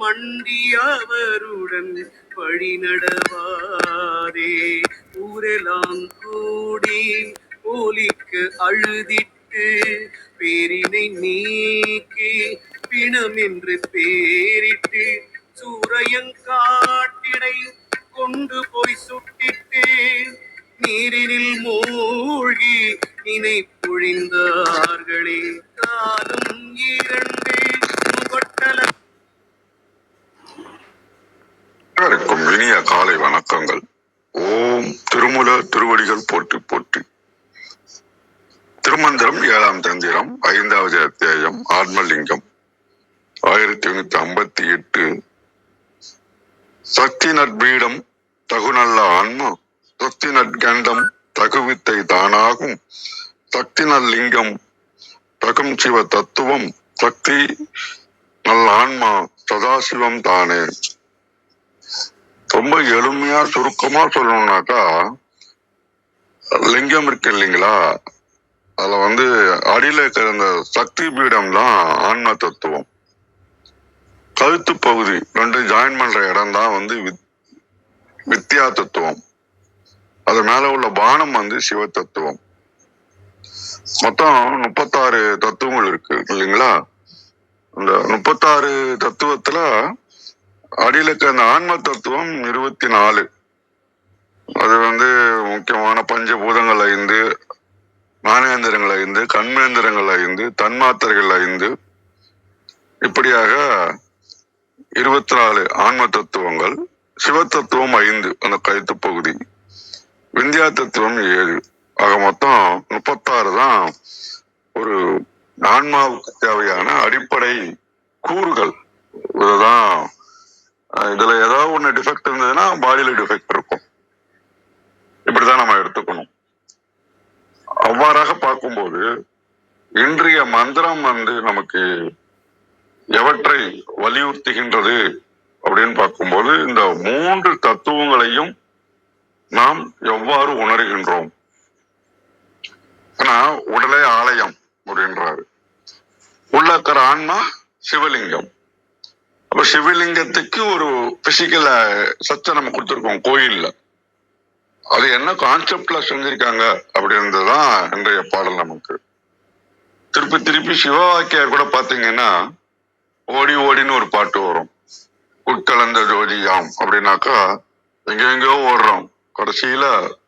மண்டியவருடன் வழி நடவாதே. ஊரெல்லாம் கூடி ஒலிக்கு அழுதிட்டு பேரினை நீக்கி பிணம் என்று பேரிட்டு சூரையங்காட்டிடை கொண்டு போய் சுட்டிட்டு நீரினில் மூழ்கி நினை பொழிந்தார்களே. காலும் இரண்டு முகட்டல. அனைவருக்கும் இனிய காலை வணக்கங்கள். ஓம் திருமூல திருவடிகள் போற்றி போற்றி. திருமந்திரம் 7ஆம் தந்திரம் 5வது அத்தியாயம் ஆத்மலிங்கம் 1858. சக்தி நற்பீடம் தகுநல்ல ஆன்மா சக்தி நற்கண்டம் தகுவித்தை தானாகும் சக்தி நல்லிங்கம் தகும் சிவ தத்துவம் சக்தி நல்ல ஆன்மா சதாசிவம் தானே. ரொம்ப எளிமையா சுருக்கமா சொல்லணும்னாக்கா, லிங்கம் இருக்கு இல்லைங்களா, அதுல அடியில இருக்கிற அந்த சக்தி பீடம் தான் ஆன்ம தத்துவம். கழுத்து பகுதி ரெண்டு ஜாயின் பண்ற இடம் தான் வித்யா தத்துவம். அது மேல உள்ள பானம் சிவ தத்துவம். மொத்தம் 36 தத்துவங்கள் இருக்கு இல்லைங்களா. அந்த 36 தத்துவத்துல அடியில இருக்க அந்த ஆன்ம தத்துவம் 24. அது முக்கியமான பஞ்சபூதங்கள் 5, ஞானேந்திரங்கள் 5, கண்மேந்திரங்கள் 5, தன்மாத்திரைகள் 5, இப்படியாக 24 ஆன்ம தத்துவங்கள். சிவ தத்துவம் 5 அந்த கழுத்து பகுதி, விந்தியா தத்துவம் 7. ஆக மொத்தம் 36 தான் ஒரு ஆன்மாவுக்கு தேவையான அடிப்படை கூறுகள். இதுதான். இதுல ஏதாவது ஒண்ணு டிஃபெக்ட் இருந்ததுன்னா பாடியில டிஃபெக்ட் இருக்கும். இப்படிதான் நம்ம எடுத்துக்கணும். அவ்வாறாக பார்க்கும்போது இன்றைய மந்திரம் நமக்கு எவற்றை வலியுறுத்துகின்றது அப்படின்னு பார்க்கும்போது, இந்த 3 தத்துவங்களையும் நாம் எவ்வாறு உணர்கின்றோம். ஆனா உடலே ஆலயம் அப்படின்றாரு. உள்ளக்கிற ஆன்மா சிவலிங்கம். அப்ப சிவலிங்கத்துக்கு ஒரு பிசிக்கல் சத்தை நம்ம கொடுத்துருக்கோம் கோயில்ல. அது என்ன கான்செப்ட்ல செஞ்சிருக்காங்க அப்படின்றதுதான் இன்றைய பாடல். நமக்கு திருப்பி சிவவாக்கியார் கூட பாத்தீங்கன்னா, ஓடி ஓடின்னு ஒரு பாட்டு வரும். உட்கலந்த ஜோதியாம் அப்படின்னாக்கா எங்கெங்கோ ஓடுறோம், கடைசியில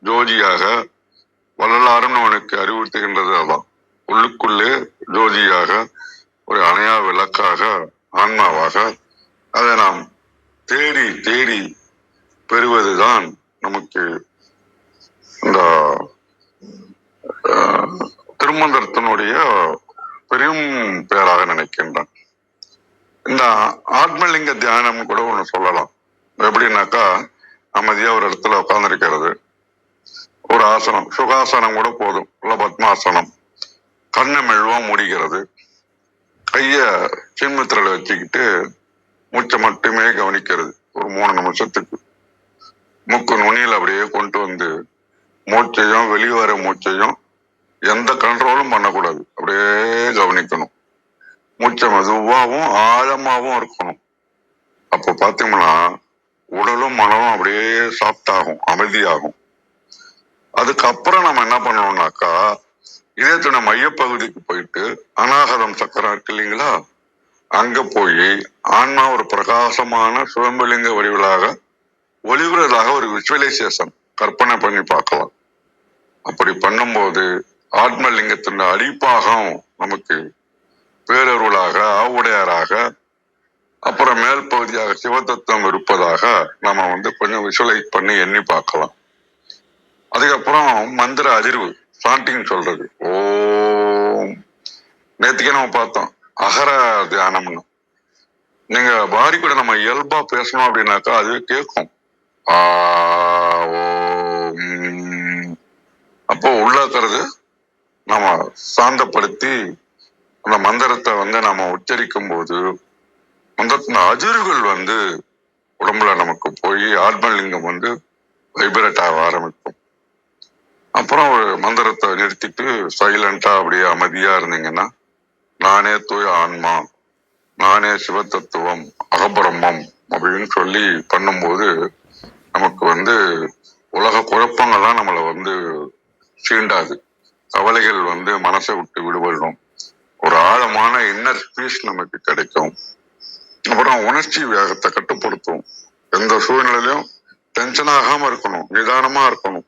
ஜோதியாக வள்ளலாருன்னு அவனுக்கு அறிவுறுத்துகின்றது. அதான் உள்ளுக்குள்ளே ஜோதியாக ஒரு அணையா விளக்காக ஆன்மாவாக அதை நாம் தேடி தேடி பெறுவதுதான் நமக்கு இந்த திருமந்திரத்தினுடைய பெரும் பேராக நினைக்கின்றேன். இந்த ஆத்மலிங்க தியானம் கூட ஒண்ணு சொல்லலாம். எப்படின்னாக்கா, அமைதியா ஒரு இடத்துல உட்கார்ந்துருக்கிறது, ஒரு ஆசனம், சுகாசனம் கூட போதும், இல்ல பத்மாசனம், கண்ணை மெழுவா மூடிக்கிறது, கைய சின்முத்திரையில வச்சுக்கிட்டு மூச்சை மட்டுமே கவனிக்கிறது. ஒரு 3 நிமிஷத்துக்கு மூக்கு நுனியில அப்படியே கொண்டு மூச்சையும் வெளியே வர மூச்சையும் எந்த கண்ட்ரோலும் பண்ணக்கூடாது, அப்படியே கவனிக்கணும். மூச்சை மெதுவாகவும் ஆழமாவும் இருக்கணும். அப்ப பாத்தீங்கன்னா உடலும் மனமும் அப்படியே சாஃப்ட் ஆகும், அமைதியாகும். அதுக்கப்புறம் நம்ம என்ன பண்ணணும்னாக்கா, இதயத்தோட மையப்பகுதிக்கு போயிட்டு அநாகதம் சக்கரம் இருக்கு இல்லைங்களா, அங்க போய் ஆன்மா ஒரு பிரகாசமான சுயம்பலிங்க வடிவிலாக ஒளிவுறதாக ஒரு விஷுவலைசேஷன் கற்பனை பண்ணி பார்க்கலாம். அப்படி பண்ணும்போது ஆத்மலிங்கத்தின் அடிப்பாகம் நமக்கு பேரருளாக ஆவுடையாராக, அப்புறம் மேல் பகுதியாக சிவதத்துவம் இருப்பதாக நம்ம கொஞ்சம் விஷுவலைஸ் பண்ணி எண்ணி பார்க்கலாம். அதுக்கப்புறம் மந்திர அதிர்வு ஸ்டார்டிங் சொல்றது. ஓம். நேற்றுக்கே நம்ம பார்த்தோம் அகர தியானம்னு. நீங்க பாடி கூட நம்ம இயல்பா பேசணும் அப்படின்னாக்கா அது கேட்கும். அப்போ உள்ளாக்குறது நம்ம சாந்தப்படுத்தி அந்த மந்திரத்தை நம்ம உச்சரிக்கும் போது மந்திரத்தின் அதிர்வுகள் உடம்புல நமக்கு போய் ஆத்மலிங்கம் வைப்ரேட் ஆக ஆரம்பிக்கும். அப்புறம் ஒரு மந்திரத்தை நிறுத்திட்டு சைலண்டா அப்படியே அமைதியா இருந்தீங்கன்னா, நானே தூய ஆன்மா, நானே சிவத்தத்துவம், அகபிரம்மம் அப்படின்னு சொல்லி பண்ணும்போது நமக்கு உலக குழப்பங்கள்லாம் நம்மளை சீண்டாது. கவலைகள் மனசை விட்டு விடுபடும். ஒரு ஆழமான இன்னர் பீஸ் நமக்கு கிடைக்கும். அப்புறம் உணர்ச்சி வேகத்தை கட்டுப்படுத்தும். எந்த சூழ்நிலையிலும் டென்ஷன் ஆகாம இருக்கணும், நிதானமா இருக்கணும்.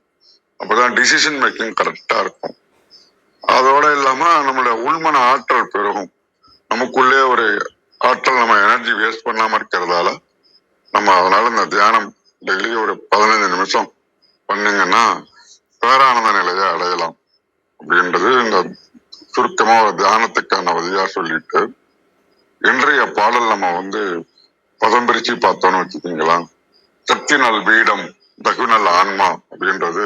அப்பதான் டிசிஷன் மேக்கிங் கரெக்டா இருக்கும். அதோட இல்லாம நம்மளோட உள்மன ஆற்றல் பெருகும். நமக்குள்ளே ஒரு ஆற்றல், நம்ம எனர்ஜி வேஸ்ட் பண்ணாம இருக்கிறதால அதனால இந்த தியானம் டெய்லி ஒரு 15 நிமிஷம் பண்ணீங்கன்னா பேரானந்த நிலையை அடையலாம் அப்படின்றது இந்த சுருக்கமா ஒரு தியானத்துக்கான வழியா சொல்லிட்டு, இன்றைய பாடல் நம்ம பதம் பிரிச்சு பார்த்தோம்னு வச்சுக்கீங்களா, சக்திநல் பீடம் தகுநல் ஆன்மா அப்படின்றது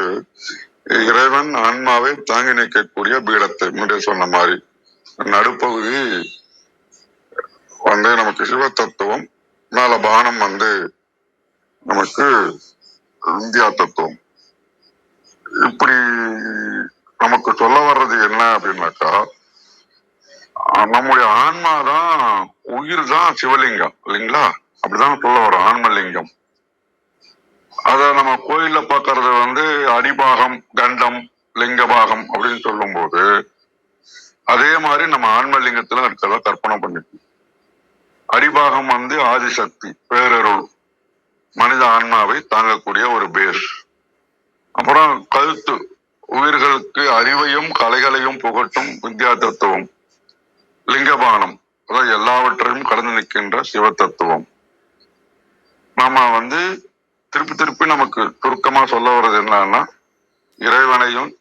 இறைவன் ஆன்மாவை தாங்கி நிற்கக்கூடிய பீடத்தை முன்னே சொன்ன மாதிரி நடுப்பகுதி நமக்கு சிவ தத்துவம், மேல பானம் நமக்கு இந்தியா தத்துவம். இப்படி நமக்கு சொல்ல வர்றது என்ன அப்படின்னாக்கா, நம்முடைய ஆன்மாதான், உயிர் தான் சிவலிங்கம் இல்லைங்களா? அப்படிதான் சொல்ல வரோம், ஆன்மலிங்கம். அத நம்ம கோயில்ல பாக்குறது அடிபாகம், கண்டம், லிங்கபாகம் அப்படின்னு சொல்லும் போது அதே மாதிரி நம்ம ஆன்மலிங்கத்துல இருக்கிறத கற்பனை பண்ணிட்டு, அடிபாகம் ஆதிசக்தி, பேரருள், மனித ஆன்மாவை தாங்கக்கூடிய ஒரு பேஸ். அப்புறம் கழுத்து, உயிர்களுக்கு அறிவையும் கலைகளையும் புகட்டும் வித்யா தத்துவம். லிங்கபானம், அதாவது எல்லாவற்றையும் கடந்து நிற்கின்ற சிவ தத்துவம். நாம திருப்பி திருப்பி நமக்கு சுருக்கமா சொல்ல வர்றது என்னன்னா, இறைவனையும்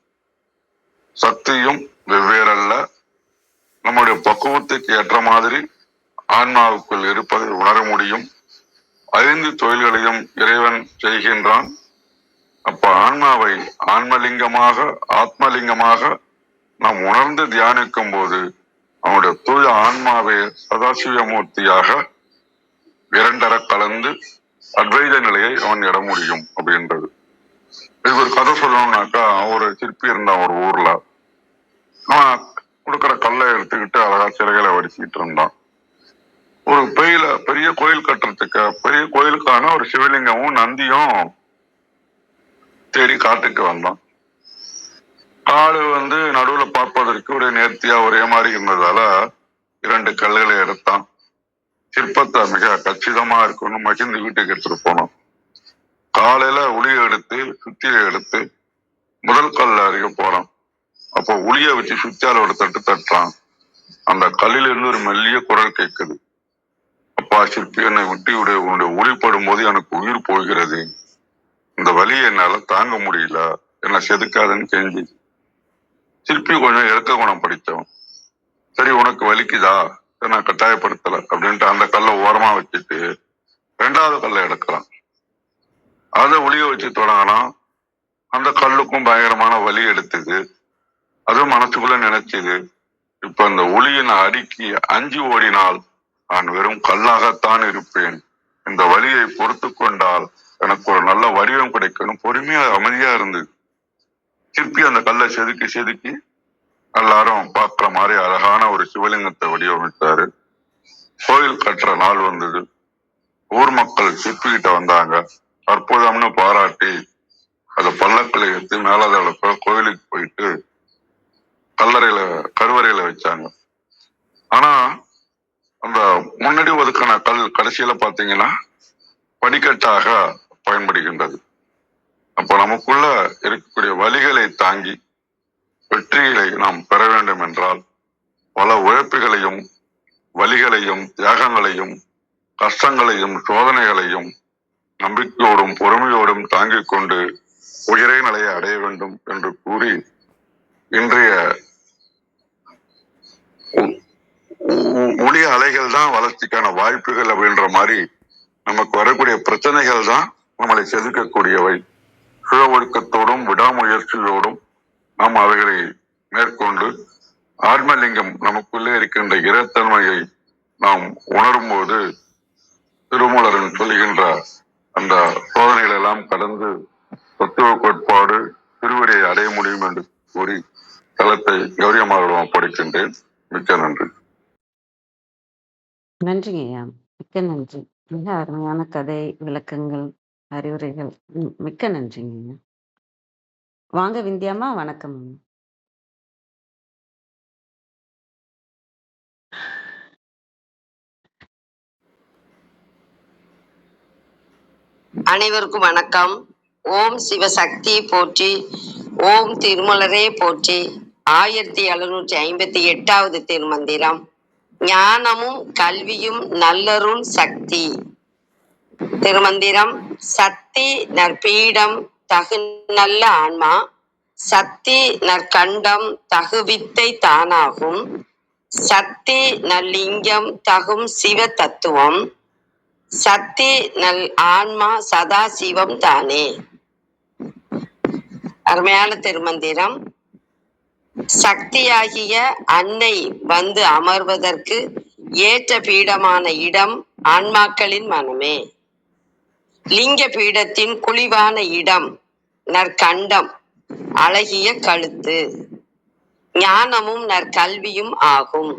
சக்தியும் வெவ்வேறல்ல, நம்முடைய பக்குவத்துக்கு ஏற்ற மாதிரி ஆன்மாவுக்குள் இருப்பதை உணர முடியும். 5 தொழில்களையும் இறைவன் செய்கின்றான். அப்ப ஆன்மாவை ஆன்மலிங்கமாக, ஆத்மலிங்கமாக நாம் உணர்ந்து தியானிக்கும் போது அவனுடைய தூய ஆன்மாவை சதாசிவமூர்த்தியாக இரண்டர கலந்து அத்வைத நிலையை அவன் இட முடியும் அப்படின்றது. இது ஒரு கதை சொல்லணும்னாக்கா, ஒரு சிற்பி இருந்தான் ஒரு ஊர்ல. அவன் கொடுக்கிற கல்லை எடுத்துக்கிட்டு அழகா சிலைகளை வடிச்சுக்கிட்டு இருந்தான். ஒரு பெரிய கோயில் கட்டுறதுக்கு, பெரிய கோயிலுக்கான ஒரு சிவலிங்கமும் நந்தியும் தேடி காட்டுக்கு வந்தான். காடு நடுவுல பார்ப்பதற்கு ஒரு நேர்த்தியா ஒரே மாதிரி இருந்ததால 2 கல்லுகளை எடுத்தான். சிற்பத்தை மிக கச்சிதமா இருக்குன்னு மகிழ்ந்து வீட்டுக்கு எடுத்துட்டு போனோம். காலையில உளியை எடுத்து, சுத்தியை எடுத்து முதல் கல் அருகே போறான். அப்போ உளியை வச்சு சுத்தியால ஒரு தட்டு தட்டுறான். அந்த கல்லில் இருந்து ஒரு மெல்லிய குரல் கேட்குது. அப்பா சிற்பி, என்னை விட்டு விட, உன்னுடைய ஒளிப்படும் போது எனக்கு உயிர் போகிறது. இந்த வலியை என்னால தாங்க முடியல, என்ன செதுக்காதுன்னு கெஞ்சி. சிற்பி கொஞ்சம் இறக்க குணம் படித்தவன். சரி, உனக்கு வலிக்குதா, நான் கட்டாயப்படுத்தல அப்படின்ட்டு அந்த கல்லை ஓரமா வச்சுட்டு 2வது கல்லை எடுக்கிறான். அதை ஒளிய வச்சு தொடங்கினா அந்த கல்லுக்கும் பயங்கரமான வலி எடுத்தது. அதுவும் மனசுக்குள்ள நினைச்சது, இப்ப அந்த ஒளியின் அடிக்கு அஞ்சு ஓடினால் நான் வெறும் கல்லாகத்தான் இருப்பேன். இந்த வலியை பொறுத்து கொண்டால் எனக்கு ஒரு நல்ல வடிவம் கிடைக்கணும். பொறுமையா அமைதியா இருந்தது. சிற்பி அந்த கல்லை செதுக்கி செதுக்கி எல்லாரும் பார்க்கிற மாதிரி அழகான ஒரு சிவலிங்கத்தை வடிவமைத்தாரு. கோயில் கட்டுற நாள் வந்தது. ஊர் மக்கள் சிற்பி கிட்ட வந்தாங்க. அற்புதம்னு பாராட்டி அதை பல்லக்கில் எடுத்து மேலாத கோயிலுக்கு போயிட்டு கருவறையில வச்சாங்க. ஆனா அந்த முன்னாடி ஒதுக்கின கல் கடைசியில பாத்தீங்கன்னா படிக்கட்டாக பயன்படுகின்றது. அப்ப நமக்குள்ள இருக்கக்கூடிய வலிகளை தாங்கி வெற்றிகளை நாம் பெற வேண்டும் என்றால் பல உழைப்புகளையும், வலிகளையும், தியாகங்களையும், கஷ்டங்களையும், சோதனைகளையும் நம்பிக்கையோடும் பொறுமையோடும் தாங்கிக் கொண்டு உயரிய நிலையை அடைய வேண்டும் என்று கூறி, இன்றைய ஒளி அலைகள் தான் வளர்ச்சிக்கான வாய்ப்புகள் அப்படின்ற மாதிரி நமக்கு வரக்கூடிய பிரச்சனைகள் தான் நம்மளை செதுக்கக்கூடியவை. சுய ஒழுக்கத்தோடும் விடாமுயற்சியோடும் நாம் அவைகளை மேற்கொண்டு ஆத்மலிங்கம் நமக்குள்ளே இருக்கின்ற இறைத்தன்மையை நாம் உணரும் போது திருமூலரன் சொல்லுகின்ற அந்த சோதனைகள் எல்லாம் கடந்து தத்துவ கோட்பாடு திருவடியை அடைய முடியும் என்று கூறி தளத்தை கௌரியமாரிடம் ஒப்படைக்கின்றேன். மிக்க நன்றி. நன்றிங்க ஐயா. மிக்க நன்றி. மிக அருமையான கதை, விளக்கங்கள், அறிவுரைகள். மிக்க நன்றிங்க ஐயா. வாங்க விந்தியாம்மா, வணக்கம். அனைவருக்கும் வணக்கம். ஓம் சிவசக்தி போற்றி, ஓம் திருமலரே போற்றி. 1758வது திருமந்திரம். ஞானமும் கல்வியும் நல்லருள் சக்தி. திருமந்திரம். சக்தி நற்பீடம் தகு நல்ல ஆன்மா, சக்தி நற்கண்டம் தகுவித்தை தானாகும், சக்தி நல்லிங்கம் தகும் சிவ தத்துவம், சக்தி நல் ஆன்மா சதா சிவம் தானே. அருமையான திருமந்திரம். சக்தியாகிய அன்னை வந்து அமர்வதற்கு ஏற்ற பீடமான இடம் ஆன்மாக்களின் மனமே. லிங்க பீடத்தின் குழிவான இடம் நற்கண்டம், அழகிய கழுத்து. ஞானமும் நற்கல்வியும் ஆகும்.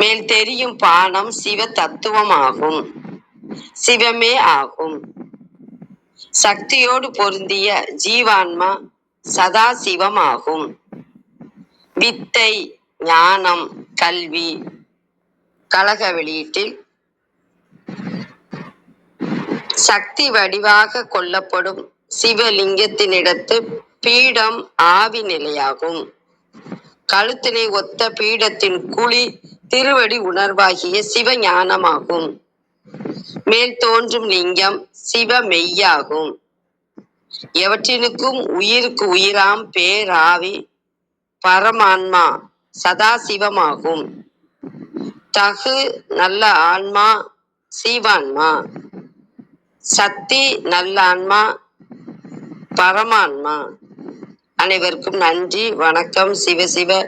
மேல் தெரியும் பானம் சிவ தத்துவம் ஆகும், சிவமே ஆகும். சக்தியோடு பொருந்திய ஜீவான்மா சதா சிவம் ஆகும். வித்தை, ஞானம், கல்வி. கழக வெளியீட்டில் சக்தி வடிவாக கொள்ளப்படும் சிவலிங்கத்தினிடத்து பீடம் ஆவி நிலையாகும். கழுத்தினை ஒத்த பீடத்தின் குழி திருவடி உணர்வாகிய சிவ ஞானமாகும். மேல் தோன்றும் லிங்கம் சிவ மெய்யாகும். எவற்றினுக்கும் உயிருக்கு உயிராம் பேராவி பரமான்மா சதாசிவமாகும். தகு நல்ல ஆன்மா சீவான்மா, சக்தி நல்ல ஆன்மா பரமான்மா. அனைவருக்கும் நன்றி, வணக்கம். சிவசிவ.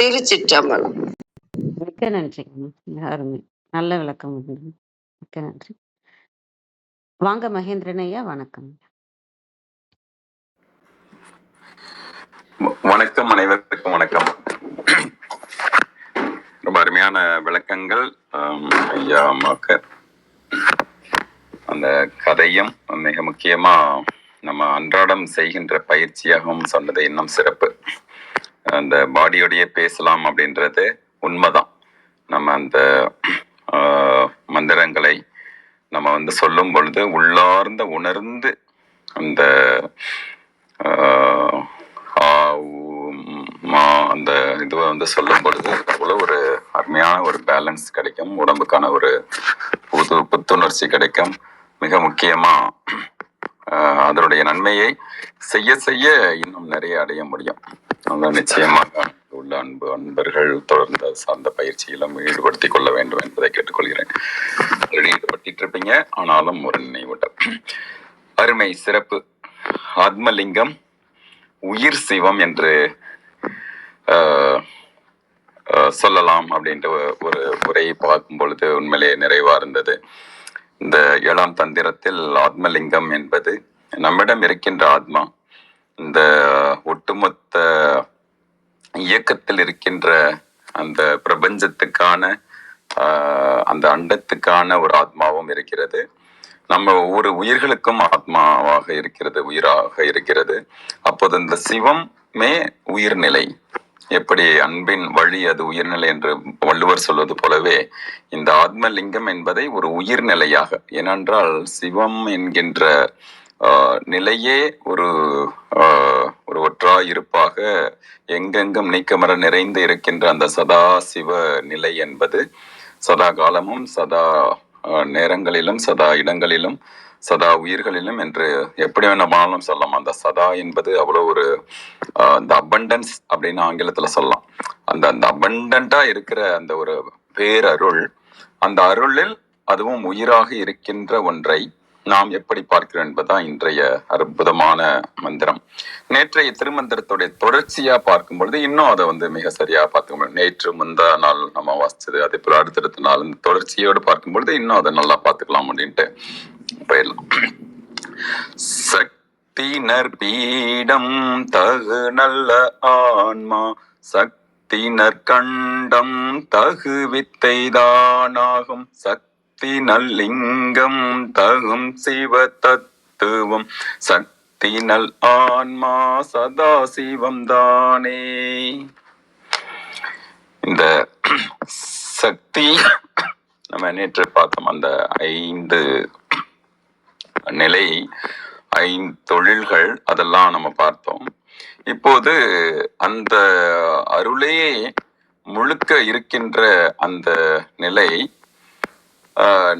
திருச்சிற்றம்பலம். மிக்க நன்றிங்க. மிக அருமை. நல்ல விளக்கம். மிக்க நன்றி. வாங்க மகேந்திரன் ஐயா, வணக்கம். வணக்கம், அனைவருக்கும் வணக்கம். ரொம்ப அருமையான விளக்கங்கள் ஐயா அம்மாக்கு. அந்த கதையும் மிக முக்கியமா நம்ம அன்றாடம் செய்கின்ற பயிற்சியாகவும் சொன்னது இன்னும் சிறப்பு. அந்த பாடியோடையே பேசலாம் அப்படின்றது உண்மைதான். நம்ம அந்த மந்திரங்களை நம்ம சொல்லும் பொழுது உள்ளார்ந்த உணர்ந்து அந்த அந்த இதுவை சொல்லும் பொழுது அவ்வளோ ஒரு அருமையான ஒரு பேலன்ஸ் கிடைக்கும், உடம்புக்கான ஒரு புத்துணர்ச்சி கிடைக்கும். மிக முக்கியமா அதனுடைய நன்மையை செய்ய செய்ய இன்னும் நிறைய அடைய முடியும். அதான் நிச்சயமாக உள்ள அன்பர்கள் தொடர்ந்து சார்ந்த பயிற்சியிலும் ஈடுபடுத்திக் கொள்ள வேண்டும் என்பதை கேட்டுக்கொள்கிறேன். ஈடுபட்டு இருப்பீங்க, ஆனாலும் ஒரு நினைவூட்டம். அருமை, சிறப்பு. ஆத்மலிங்கம் உயிர் சிவம் என்று சொல்லலாம் அப்படின்ற ஒரு உரையை பார்க்கும் பொழுது உண்மையிலே நிறைவா இருந்தது. இந்த 7ஆம் தந்திரத்தில் ஆத்மலிங்கம் என்பது நம்மிடம் இருக்கின்ற ஆத்மா, இந்த ஒட்டுமொத்த இயக்கத்தில் இருக்கின்ற அந்த பிரபஞ்சத்துக்கான அந்த அண்டத்துக்கான ஒரு ஆத்மாவும் இருக்கிறது. நம்ம ஒவ்வொரு உயிர்களுக்கும் ஆத்மாவாக இருக்கிறது, உயிராக இருக்கிறது. அப்போது இந்த சிவமே உயிர்நிலை. எப்படி அன்பின் வழி அது உயிர்நிலை என்று வள்ளுவர் சொல்வது போலவே இந்த ஆத்மலிங்கம் என்பதை ஒரு உயிர்நிலையாக, ஏனென்றால் சிவம் என்கின்ற நிலையே ஒரு ஒற்றாய் இருப்பாக எங்கெங்கும் நீக்கமர நிறைந்து இருக்கின்ற அந்த சதா சிவ நிலை என்பது சதா காலமும் சதா நேரங்களிலும் சதா இடங்களிலும் சதா உயிர்களிலும் என்று எப்படி வேணுமானாலும் சொல்லலாம். அந்த சதா என்பது அவ்வளோ ஒரு அந்த அபண்டன்ஸ் அப்படின்னு ஆங்கிலத்துல சொல்லலாம். அந்த அபண்டண்டா இருக்கிற அந்த ஒரு பேரருள், அந்த அருளில் அதுவும் உயிராக இருக்கின்ற ஒன்றை நாம் எப்படி பார்க்கிறோம் என்பதுதான் இன்றைய அற்புதமான மந்திரம். நேற்றைய திருமந்திரத்துடைய தொடர்ச்சியா பார்க்கும் பொழுது இன்னும் அதை மிக சரியா பார்க்க முடியும். நேற்று முந்தா நாள் நம்ம வாசிச்சது, அதே போல அடுத்தடுத்த நாள் இந்த தொடர்ச்சியோடு பார்க்கும் பொழுது இன்னும் அதை நல்லா பார்த்துக்கலாம் அப்படின்ட்டு போயிடலாம். சக்தி நற்பீடம் தகு நல்ல ஆன்மா, சக்தி சக்தி நற்கண்டம் தகு வித்தைதானாகும் சக்தி நல்லிங்கம் தகும் சிவ தத்துவம் சக்தி நல் ஆன்மா சதா சிவம் தானே. இந்த சக்தி நம்ம நேற்று பார்த்தோம். அந்த 5 நிலை, 5 தொழில்கள், அதெல்லாம் நம்ம பார்த்தோம். இப்போது அந்த அருளே முழுக்க இருக்கின்ற அந்த நிலை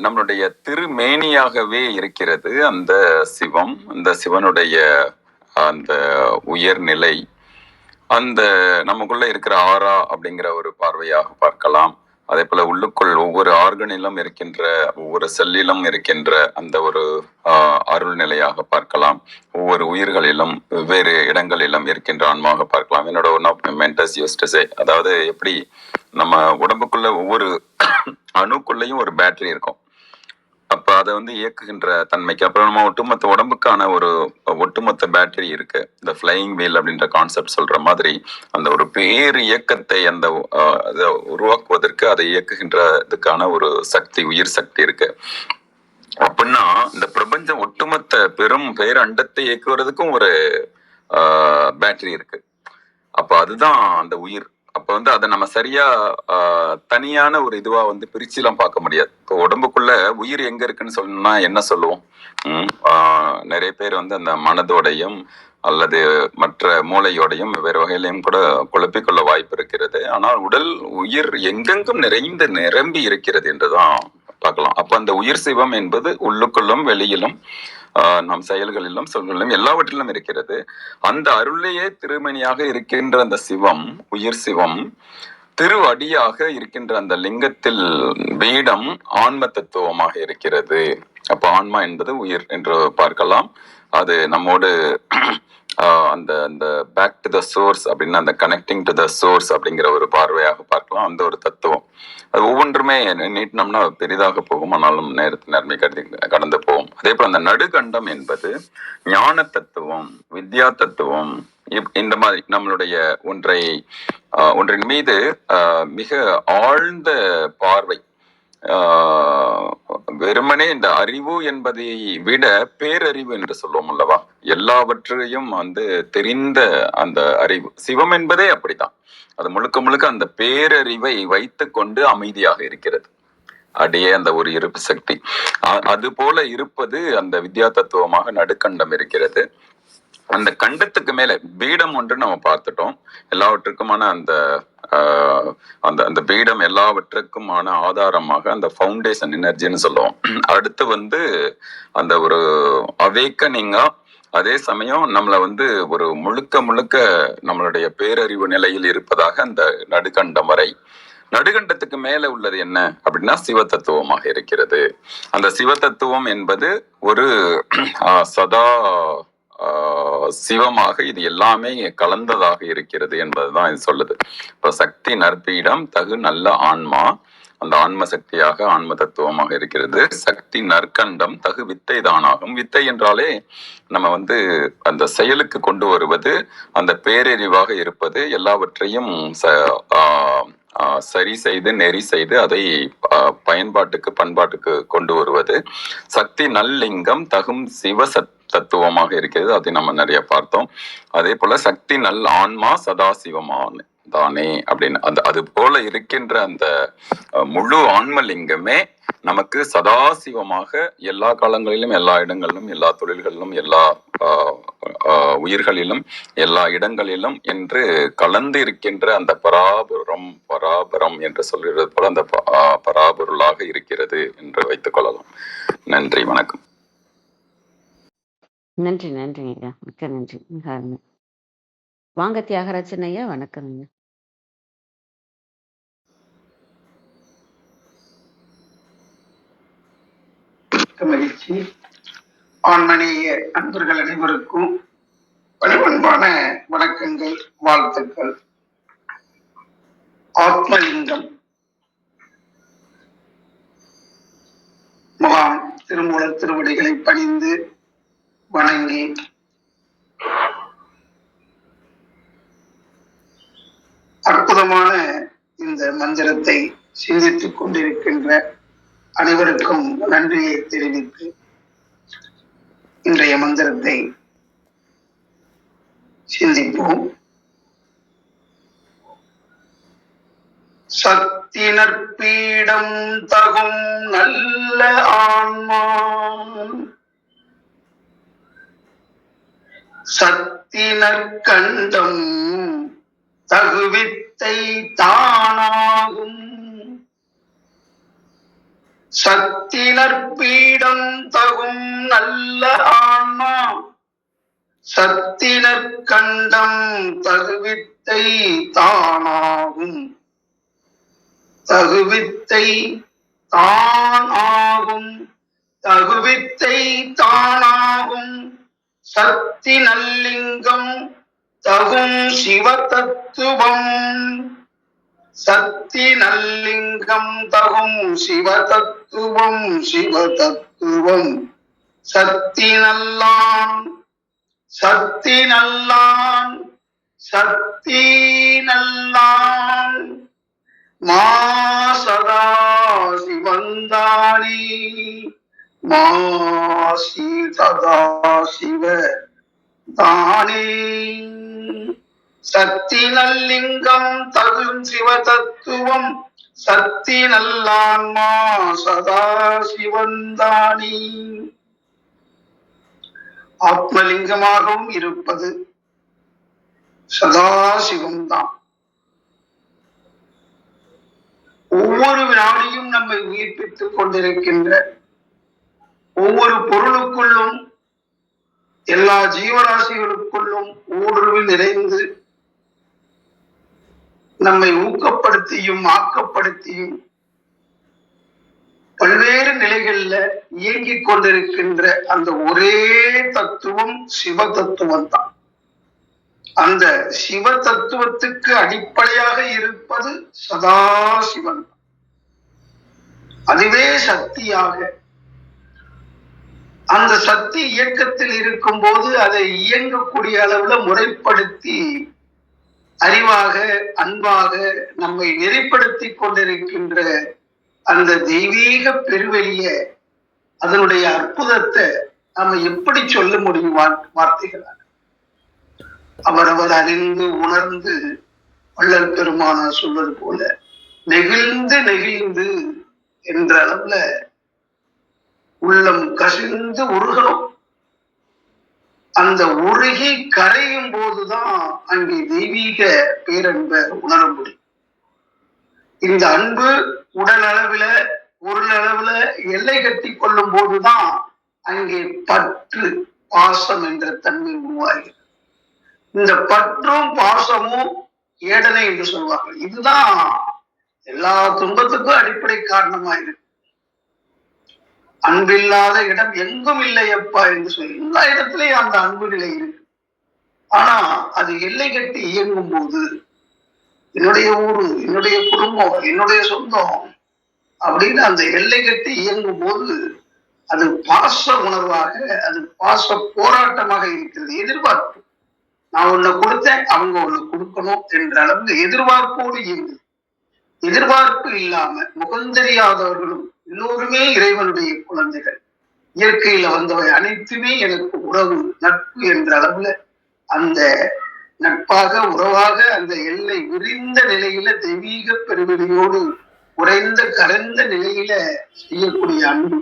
நம்மளுடைய திருமேனியாகவே இருக்கிறது. அந்த சிவம், அந்த சிவனுடைய அந்த உயர்நிலை, அந்த நமக்குள்ள இருக்கிற ஆரா அப்படிங்கிற ஒரு பார்வையாக பார்க்கலாம். அதே போல உள்ளுக்குள் ஒவ்வொரு ஆர்கனிலும் இருக்கின்ற, ஒவ்வொரு செல்லிலும் இருக்கின்ற அந்த ஒரு அருள் நிலையாக பார்க்கலாம். ஒவ்வொரு உயிர்களிலும் வெவ்வேறு இடங்களிலும் இருக்கின்ற ஆன்மாக பார்க்கலாம். என்னோட one of my mentors used to say, அதாவது எப்படி நம்ம உடம்புக்குள்ள ஒவ்வொரு அணுக்குள்ளேயும் ஒரு பேட்டரி இருக்கும். அப்ப அதை இயக்குகின்ற தன்மைக்கு அப்புறம் நம்ம ஒட்டுமொத்த உடம்புக்கான ஒரு ஒட்டுமொத்த பேட்டரி இருக்கு. இந்த ஃபிளையிங் வீல் அப்படின்ற கான்செப்ட் சொல்ற மாதிரி அந்த ஒரு பேர் இயக்கத்தை அந்த உருவாக்குவதற்கு அதை இயக்குகின்றதுக்கான ஒரு சக்தி, உயிர் சக்தி இருக்கு. அப்படின்னா இந்த பிரபஞ்சம் ஒட்டுமொத்த பெரும் பேரண்டத்தை இயக்குவதற்கும் ஒரு பேட்டரி இருக்கு. அப்ப அதுதான் அந்த உயிர். அப்ப அதை நம்ம சரியா தனியான ஒரு இதுவா பிரிச்சுலாம் பார்க்க முடியாது. இப்போ உடம்புக்குள்ள உயிர் எங்க இருக்குன்னு சொல்லணும்னா என்ன சொல்லுவோம்? நிறைய பேர் அந்த மனதோடையும் அல்லது மற்ற மூளையோடையும் வெவ்வேறு வகையிலையும் கூட குழப்பிக்கொள்ள வாய்ப்பு இருக்கிறது. ஆனால் உடல் உயிர் எங்கெங்கும் நிறைந்து நிரம்பி இருக்கிறது என்றுதான் பார்க்கலாம். அப்ப அந்த உயிர் சிவம் என்பது உள்ளுக்குள்ளும் வெளியிலும் நம் செயல்களிலும் சொல்களிலும் எல்லாவற்றிலும் இருக்கிறது. அந்த அருளையே திருமணியாக இருக்கின்ற அந்த சிவம், உயிர் சிவம், திருவடியாக இருக்கின்ற அந்த லிங்கத்தில் பீடம் ஆன்ம தத்துவமாக இருக்கிறது. அப்ப ஆன்மா என்பது உயிர் என்று பார்க்கலாம். அது நம்மோடு அந்த அந்த பேக் டு த சோர்ஸ் அப்படின்னு, அந்த கனெக்டிங் டு த சோர்ஸ் அப்படிங்கிற ஒரு பார்வையாக பார்க்கலாம். அந்த ஒரு தத்துவம் அது ஒவ்வொன்றுமே நீட்டினோம்னா பெரிதாக போகும், ஆனாலும் நேரத்து நேர்மை கருதி கடந்து போகும். அதே போல அந்த நடுகண்டம் என்பது ஞான தத்துவம், வித்யா தத்துவம். இந்த மாதிரி நம்மளுடைய ஒன்றின் மீது மிக ஆழ்ந்த பார்வை, வெறுமனே இந்த அறிவு என்பதை விட பேரறிவு என்று சொல்லுவோம் அல்லவா, எல்லாவற்றையும் தெரிந்த அந்த அறிவு. சிவம் என்பதே அப்படித்தான். அது முழுக்க முழுக்க அந்த பேரறிவை வைத்து கொண்டு அமைதியாக இருக்கிறது. அடையே அந்த ஒரு இருப்பு சக்தி. அது போல இருப்பது அந்த வித்யா தத்துவமாக நடுக்கண்டம் இருக்கிறது. அந்த கண்டத்துக்கு மேல பீடம் ஒன்று நம்ம பார்த்துட்டோம். எல்லாவற்றுக்குமான அந்த அந்த பீடம் எல்லாவற்றுக்குமான ஆதாரமாக அந்த ஃபவுண்டேஷன் எனர்ஜின்னு சொல்லுவோம். அடுத்து அந்த ஒரு அவேக்கனிங்கா, அதே சமயம் நம்மள ஒரு முழுக்க நம்மளுடைய பேரறிவு நிலையில் இருப்பதாக அந்த நடுக்கண்டம் வரை. நடுகண்டத்துக்கு மேல உள்ளது என்ன அப்படின்னா சிவ தத்துவமாக இருக்கிறது. அந்த சிவ தத்துவம் என்பது ஒரு சதா சிவமாக இது எல்லாமே கலந்ததாக இருக்கிறது என்பதுதான் இது சொல்லுது. இப்ப சக்தி நற்பீடம் தகு நல்ல ஆன்மா, அந்த ஆன்ம சக்தியாக ஆன்ம தத்துவமாக இருக்கிறது. சக்தி நற்கண்டம் தகு வித்தை தானாகும். வித்தை என்றாலே நம்ம அந்த செயலுக்கு கொண்டு வருவது, அந்த பேரறிவாக இருப்பது, எல்லாவற்றையும் சரி செய்து நெறி செய்து அதை பயன்பாட்டுக்கு பண்பாட்டுக்கு கொண்டு வருவது. சக்தி நல்லிங்கம் தகும் சிவ தத்துவமாக இருக்கிறது. அதை நம்ம நிறைய பார்த்தோம். அதே போல சக்தி நல் ஆன்மா சதாசிவமான தானே அப்படின்னு அது போல இருக்கின்ற அந்த முழு ஆன்மலிங்கமே நமக்கு சதாசிவமாக எல்லா காலங்களிலும், எல்லா இடங்களிலும், எல்லா தொழில்களிலும், எல்லா உயிர்களிலும், எல்லா இடங்களிலும் என்று கலந்து இருக்கின்ற அந்த பராபரம் என்று சொல்கிறது போல அந்த பராபொருளாக இருக்கிறது என்று வைத்துக் கொள்ளலாம். நன்றி, வணக்கம். நன்றி ஐயா, மிக்க நன்றி. மிக அருமை. வாங்க தியாகராஜன் ஐயா, வணக்கம் ஐயா. மகிழ்ச்சி. ஆன்மநேய அன்பர்கள் அனைவருக்கும் பணிவன்பான வணக்கங்கள், வாழ்த்துக்கள். ஆத்மலிங்கம் மகான் திருமூலர் திருவடிகளை பணிந்து வணங்கி அற்புத அற்புதமான இந்த மந்திரத்தை சிந்தித்துக் கொண்டிருக்கின்ற அனைவருக்கும் நன்றியை தெரிவித்து இன்றைய மந்திரத்தை சிந்திப்போம். சக்தி நற்பீடம் தகும் நல்ல ஆன்மா, சக்தி நற்கண்டம் தகுவித்தை தானாகும், சக்தி நற்பீடம் தகும் நல்ல ஆன்மா, சக்தி நற்கண்டம் தகுவித்தை தானாகும், தகுவித்தை தானாகும், தகுவித்தை தானாகும், சக்தி நல்லிங்கம் தகும் சிவ தத்துவம், சக்தி நல்லிங்கம் தகும் சிவ தத்துவம், சிவ தத்துவம், சக்தி நல்லான், சக்தி நல்லான், சக்தி நல்லான், மா சதா சிவந்தானே, மா சதா சிவ தானே, சக்தி நல்லிங்கம் தகும் சிவ தத்துவம், சக்தி நல்லான்மா சதா சிவந்தானே. ஆத்மலிங்கமாகவும் இருப்பது சதாசிவம்தான். ஒவ்வொரு வினாடியும் நம்மை உயிர்ப்பித்துக் கொண்டிருக்கின்ற ஒவ்வொரு பொருளுக்குள்ளும் எல்லா ஜீவராசிகளுக்குள்ளும் ஊடுருவி நிறைந்து நம்மை ஊக்கப்படுத்தியும் ஆக்கப்படுத்தியும் பல்வேறு நிலைகள்ல இயங்கிக் கொண்டிருக்கின்ற அந்த ஒரே தத்துவம் சிவ தத்துவம் தான். அந்த சிவ தத்துவத்துக்கு அடிப்படையாக இருப்பது சதாசிவன். அதுவே சக்தியாக, அந்த சக்தி இயக்கத்தில் இருக்கும் போது அதை இயங்கக்கூடிய அளவுல முறைப்படுத்தி அறிவாக அன்பாக நம்மை நெறிப்படுத்தி கொண்டிருக்கின்ற அந்த தெய்வீக பெருவெளிய, அதனுடைய அற்புதத்தை நாம எப்படி சொல்ல முடியும் வார்த்தைகளால்? அவரவர் அறிந்து உணர்ந்து வள்ளல் பெருமானார் சொல்வது போல நெகிழ்ந்து நெகிழ்ந்து என்ற அளவுல உள்ளம் கசிந்து உருகணும். அந்த உருகி கரையும் போதுதான் அங்கே தெய்வீக பேரன்பை உணர முடியும். இந்த அன்பு உடல் அளவுல பொருள் அளவுல எல்லை கட்டி கொள்ளும் போதுதான் அங்கே பற்று பாசம் என்ற தன்மை உருவாகிறது. இந்த பற்றும் பாசமும் ஏடனை என்று சொல்வார்கள். இதுதான் எல்லா துன்பத்துக்கும் அடிப்படை காரணமா இருக்கு. அன்பில்லாத இடம் எங்கும் இல்லையப்பா என்று சொல்லி எல்லா இடத்துலயும் அந்த அன்பு நிலை இருக்கு. ஆனா அது எல்லை கட்டி இயங்கும் போது என்னுடைய ஊரு, என்னுடைய குடும்பம், என்னுடைய சொந்தம் அப்படின்னு அந்த எல்லை கட்டி இயங்கும் போது அது பாச உணர்வாக, அது பாச போராட்டமாக இருக்கிறது. எதிர்பார்ப்பு, நான் ஒண்ணு கொடுத்தேன் அவங்க ஒண்ணு கொடுக்கணும் என்ற அளவுக்கு எதிர்பார்ப்போடு இயங்குது. எதிர்பார்ப்பு இல்லாம முகந்தெரியாதவர்களும் எல்லோருமே இறைவனுடைய குழந்தைகள், இயற்கையில வந்தவை அனைத்துமே எனக்கு உறவு நட்பு என்ற அளவுல அந்த நட்பாக உறவாக அந்த எல்லை விரிந்த நிலையில தெய்வீக பெருவெளியோடு உறைந்த கரைந்த நிலையில செய்யக்கூடிய அன்பு,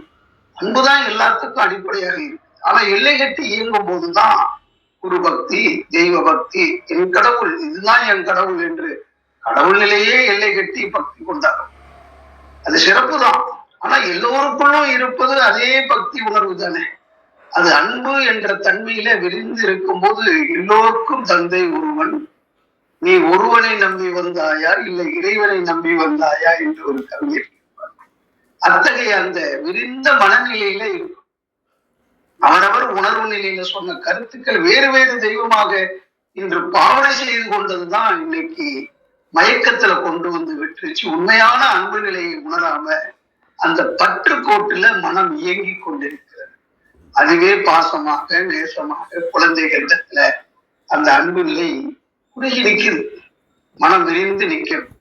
அன்புதான் எல்லாத்துக்கும் அடிப்படையாக இருக்கு. ஆனா எல்லை கட்டி இயங்கும் போதுதான் குரு பக்தி, தெய்வ பக்தி, என் கடவுள் இதுதான் என் கடவுள் என்று கடவுள் நிலையே எல்லை கட்டி பக்தி கொண்டாடும். அது சிறப்பு தான். ஆனா எல்லோருக்குள்ளும் இருப்பது அதே பக்தி உணர்வு தானே. அது அன்பு என்ற தன்மையில விரிந்து இருக்கும் போது எல்லோருக்கும் தந்தை ஒருவன், நீ ஒருவனை நம்பி வந்தாயா இல்லை இறைவனை நம்பி வந்தாயா என்று ஒரு கவிஞர். அத்தகைய அந்த விரிந்த மனநிலையில இருக்கும். அவரவர் உணர்வு நிலையில சொன்ன கருத்துக்கள் வேறு வேறு தெய்வமாக இன்று பாவனை செய்து கொண்டதுதான் இன்னைக்கு மயக்கத்துல கொண்டு வந்து விட்டுருச்சு. உண்மையான அன்பு நிலையை உணராம அந்த பற்று கோட்டுல மனம் இயங்கி கொண்டிருக்கிறது. அதுவே பாசமாக நேசமாக குழந்தைகளிடத்துல அந்த அன்பு நிலை குறுகி நிற்குது. மனம் விரிந்து நிற்கணும்.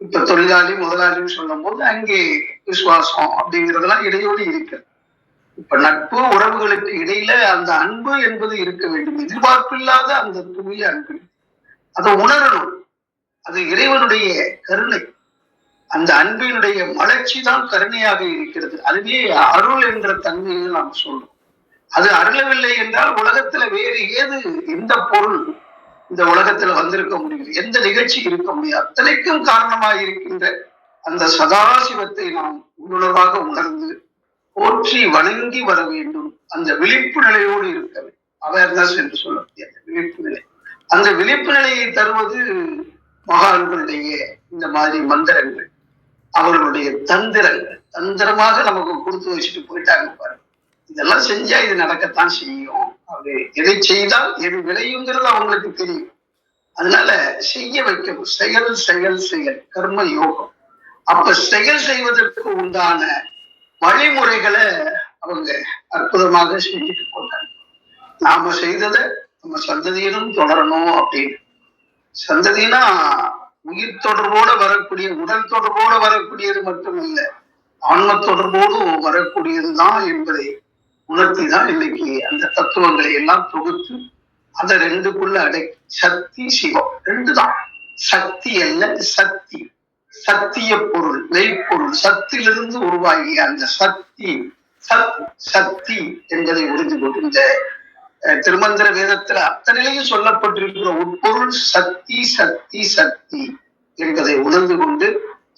இப்ப தொழிலாளி முதலாளின்னு சொல்லும் போது அங்கே விசுவாசம் அப்படிங்கிறதெல்லாம் இடையோடு இருக்கு. இப்ப நட்பு உறவுகளுக்கு இடையில அந்த அன்பு என்பது இருக்க வேண்டும். எதிர்பார்ப்பில்லாத அந்த தூய அன்பு, அதை உணரணும். அது இறைவனுடைய கருணை. அந்த அன்பினுடைய மலர்ச்சி தான் கருணையாக இருக்கிறது. அதுவே அருள் என்ற தன்மையை நாம் சொல்றோம். அது அருளவில்லை என்றால் உலகத்துல வேறு ஏது, எந்த பொருள் இந்த உலகத்துல வந்திருக்க முடியும், எந்த நிகழ்ச்சி இருக்க முடியாது. அத்தனைக்கும் காரணமாக இருக்கின்ற அந்த சதாசிவத்தை நாம் உள்ளுணர்வாக உணர்ந்து போற்றி வணங்கி வர வேண்டும். அந்த விழிப்பு நிலையோடு இருக்க வேண்டும். அவேர்னஸ் என்று சொல்லக்கூடிய விழிப்பு நிலை. அந்த விழிப்பு நிலையை தருவது மகான்களுடைய இந்த மாதிரி மந்திரங்கள், அவர்களுடைய தந்திரங்கள். தந்திரமாக நமக்கு கொடுத்து வச்சுட்டு போயிட்டாங்க பாருங்க. இதெல்லாம் செஞ்சா இது நடக்கத்தான் செய்யும். அது எதை செய்தால் எது விளையுங்கிறது அவங்களுக்கு தெரியும். அதனால செய்ய வைக்கணும். செயல் செயல் செயல் கர்ம யோகம். அப்ப செயல் செய்வதற்கு உண்டான வழிமுறைகளை அவங்க அற்புதமாக செஞ்சுட்டு போட்டாங்க. நாம செய்ததை நம்ம சந்ததியிலும் தொடரணும் அப்படின்னு. சந்ததினா உயிர் தொடர்போட வரக்கூடிய, உடல் தொடர்போட வரக்கூடியது மட்டும் இல்லை, ஆன்ம தொடர்போடு வரக்கூடியதுதான் என்பதை உணர்த்தி தான் இன்னைக்கு அந்த தத்துவங்களை எல்லாம் தொகுத்து அதை ரெண்டுக்குள்ள சக்தி சிவம் ரெண்டு தான். சக்தி அல்ல சக்தி, சத்திய பொருள், மெய்ப்பொருள், சத்திலிருந்து உருவாகிய அந்த சக்தி, சக்தி என்பதை உறுதி கொண்டு இந்த திருமந்திர வேதத்துல அத்தனையும் சொல்லப்பட்டிருக்கிற உட்பொருள் சக்தி சக்தி சக்தி என்பதை உணர்ந்து கொண்டு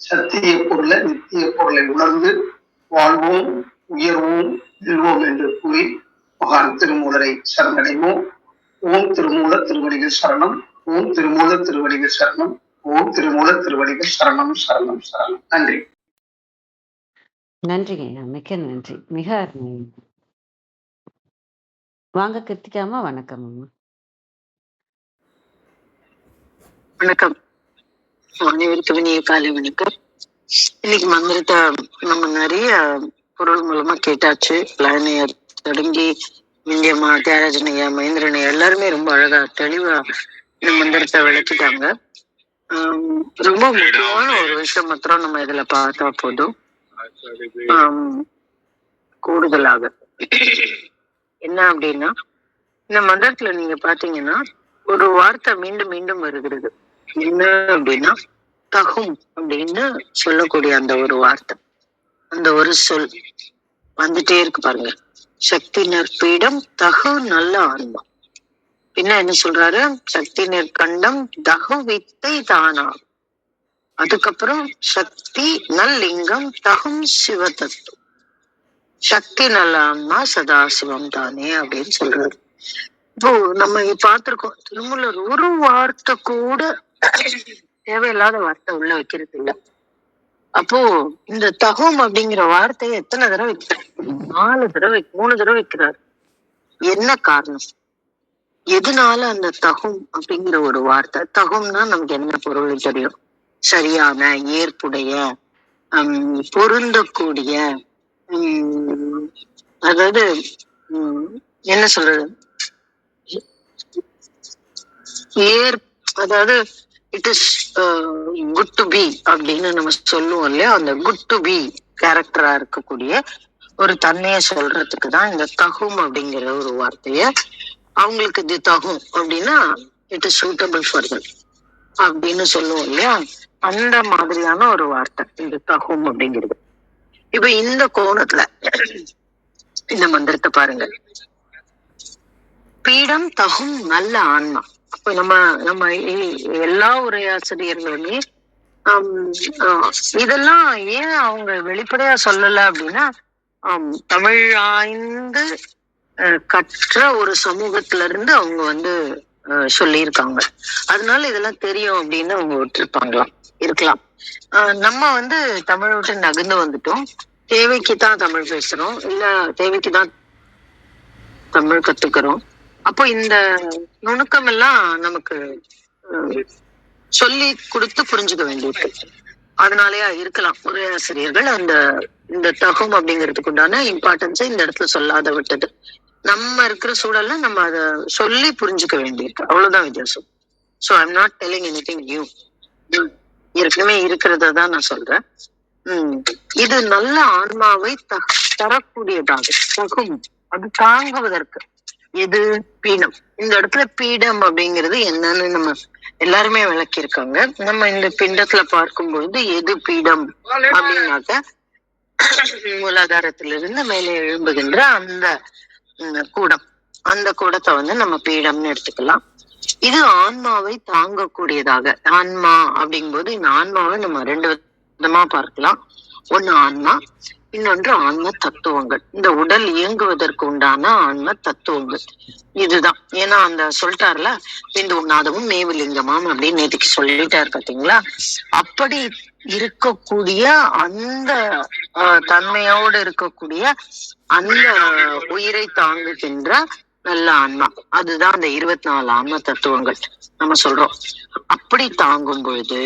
சத்திய பொருளை நித்திய பொருளை உணர்ந்து வாழ்வோம், உயர்வோம், வெல்வோம் என்று கூறி மகான் திருமூலரை சரணடைவோம். ஓம் திருமூல திருவடிகள் சரணம். ஓம் திருமூல திருவடிகள் சரணம். ஓம் திருமூல திருவடிகள் சரணம் சரணம் சரணம். நன்றி. நன்றிங்க ஐயா, மிக்க நன்றி, மிக அருமை. வாங்க கிருத்திகாமா, வணக்கம் அம்மா. வணக்கம். அனைவருக்கும் இனிய காலை வணக்கம். இன்னைக்கு மந்திரத்தை நம்ம நிறைய பொருள் மூலமா கேட்டாச்சு. லைனையர் தொடங்கி இந்தியம்மா, தியாகராஜனையா, மகேந்திரனையா எல்லாருமே ரொம்ப அழகா தெளிவா இந்த மந்திரத்தை விளக்கிட்டாங்க. ரொம்ப முக்கியமான ஒரு விஷயம் மாத்திரம் நம்ம இதுல பார்த்தா போதும். கூடுதலாக என்ன அப்படின்னா, இந்த மந்திரத்துல நீங்க பாத்தீங்கன்னா ஒரு வார்த்தை மீண்டும் மீண்டும் வருகிறது. என்ன அப்படின்னா தகும் அப்படின்னு சொல்லக்கூடிய அந்த ஒரு வார்த்தை, அந்த ஒரு சொல் வந்துட்டே இருக்கு பாருங்க. சக்தி நற்பீடம் தகு நல்ல ஆன்மா. பின்ன என்ன சொல்றாரு? சக்தி நற்கண்டம் தகு வித்தை தானா. அதுக்கப்புறம் சக்தி நல்லிங்கம் தகும் சிவ தத்துவம். சக்தி நல்ல ஆன்மா சதாசிவம் தானே அப்படின்னு சொல்றாரு. இப்போ நம்ம பார்த்திருக்கோம், திருமூலர் ஒரு வார்த்தை கூட தேவையில்லாத வார்த்தை உள்ள வைக்கிறது இல்லை. அப்போ இந்த தகும் அப்படிங்கிற வார்த்தையை எத்தனை தடவை வைக்கிறார்? 4 தடவை, 3 தடவை வைக்கிறார். என்ன காரணம்? எதனால அந்த தகும் அப்படிங்கிற ஒரு வார்த்தை? தகும்னா நமக்கு என்ன பொருள் தெரியும்? சரியான, ஏற்புடைய, பொருந்தக்கூடிய, அதாவது என்ன சொல்றது, அதாவது it is good to be அப்படின்னு நம்ம சொல்லுவோம் இல்லையா? அந்த குட் டு பி கேரக்டரா இருக்கக்கூடிய ஒரு தன்மையை சொல்றதுக்கு தான் இந்த தகும் அப்படிங்கிற ஒரு வார்த்தைய அவங்களுக்கு இது தகும் அப்படின்னா it is suitable for that அப்படின்னு சொல்லுவோம் இல்லையா? அந்த மாதிரியான ஒரு வார்த்தை இந்த தகும் அப்படிங்கிறது. இப்ப இந்த கோணத்துல இந்த மந்திரத்தை பாருங்க. பீடம் தகும் நல்ல ஆன்மா. அப்ப நம்ம எல்லா உரையாசிரியர்களுமே இதெல்லாம் ஏன் அவங்க வெளிப்படையா சொல்லல அப்படின்னா, தமிழ் ஆய்ந்து கற்ற ஒரு சமூகத்துல இருந்து அவங்க சொல்லியிருக்காங்க. அதனால இதெல்லாம் தெரியும் அப்படின்னு அவங்க விட்டுருப்பாங்களாம், இருக்கலாம். நம்ம தமிழ் விட்டு நகர்ந்து வந்துட்டோம். தேவைக்குதான் தமிழ் பேசுறோம், இல்ல தேவைக்குதான் தமிழ் கத்துக்கிறோம். அப்போ இந்த நுணுக்கம் எல்லாம் நமக்கு சொல்லி கொடுத்து புரிஞ்சுக்க வேண்டியிருக்கு. அதனாலயா இருக்கலாம் உரையாசிரியர்கள் இந்த தகும் அப்படிங்கிறதுக்கு உண்டான இம்பார்ட்டன்ஸை இந்த இடத்துல சொல்லாத விட்டது. நம்ம இருக்கிற சூழல்ல நம்ம அதை சொல்லி புரிஞ்சுக்க வேண்டியிருக்கு, அவ்வளவுதான் வித்தியாசம். So I'm not telling anything new. ஏற்கனவே இருக்கிறத தான் நான் சொல்றேன். இது நல்ல ஆன்மாவை தரக்கூடியதாக தகும், அது தாங்குவதற்கு. எது? பீடம். இந்த இடத்துல பீடம் அப்படிங்கிறது என்னன்னு நம்ம எல்லாருமே விளக்கியிருக்காங்க. நம்ம இந்த பிண்டத்துல பார்க்கும் பொழுது எது பீடம் அப்படின்னாக்க மூலாதாரத்திலிருந்து மேலே எழும்புகின்ற அந்த கூடம், அந்த கூடத்தை வந்து நம்ம பீடம்னு எடுத்துக்கலாம். இது ஆன்மாவை தாங்கக்கூடியதாக. ஆன்மா அப்படிங்கும்போது இந்த ஆன்மாவை நம்ம 2 விதமா பார்க்கலாம். ஒண்ணு ஆன்மா, இன்னொன்று ஆன்ம தத்துவங்கள். இந்த உடல் இயங்குவதற்கு உண்டான ஆன்ம தத்துவங்கள் இதுதான். ஏன்னா அந்த சொல்லிட்டார்ல, இந்த உண்ணாதமும் மேவுலிங்கமாம் அப்படின்னு நேற்றுக்கு சொல்லிட்டாரு பாத்தீங்களா. அப்படி இருக்கக்கூடிய அந்த தன்மையோடு இருக்கக்கூடிய அந்த உயிரை தாங்குகின்ற நல்ல ஆன்மா, அதுதான் அந்த 24 ஆன்ம தத்துவங்கள் நம்ம சொல்றோம். அப்படி தாங்கும் பொழுது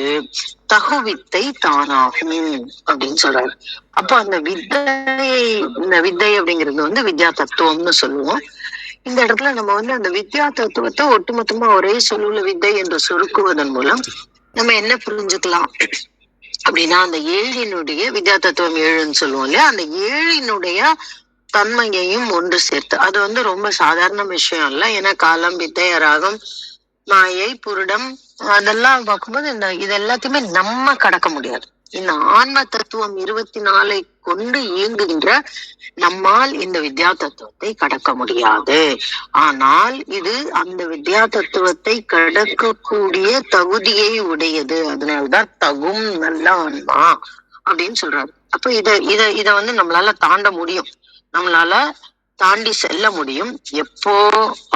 தகுவித்தை தானாகும் அப்படின்னு சொல்றாரு. அப்போ அந்த இந்த வித்தை அப்படிங்கிறது வந்து வித்யா தத்துவம்னு சொல்லுவோம். இந்த இடத்துல நம்ம வந்து அந்த வித்யா தத்துவத்தை ஒட்டுமொத்தமா ஒரே சொல்லுல வித்தை என்று சுருக்குவதன் மூலம் நம்ம என்ன புரிஞ்சுக்கலாம் அப்படின்னா, அந்த 7 வித்யா தத்துவம் 7ன்னு சொல்லுவோம் இல்லையா, அந்த 7 தன்மையையும் ஒன்று சேர்த்து, அது வந்து ரொம்ப சாதாரண விஷயம் இல்ல. ஏன்னா காலம், வித்தை, ராகம், மாயை, புருடம் அதெல்லாம் பார்க்கும்போது இது எல்லாத்தையுமே நம்ம கடக்க முடியாது. இந்த ஆன்ம தத்துவம் 24 கொண்டு இயங்குகின்ற நம்மால் இந்த வித்யா தத்துவத்தை கடக்க முடியாது. ஆனால் இது அந்த வித்யா தத்துவத்தை கடக்கக்கூடிய தகுதியை உடையது. அதனால்தான் தகும் நல்ல ஆன்மா அப்படின்னு சொல்றாரு. அப்ப இத வந்து நம்மளால தாண்ட முடியும், நம்மளால தாண்டி செல்ல முடியும். எப்போ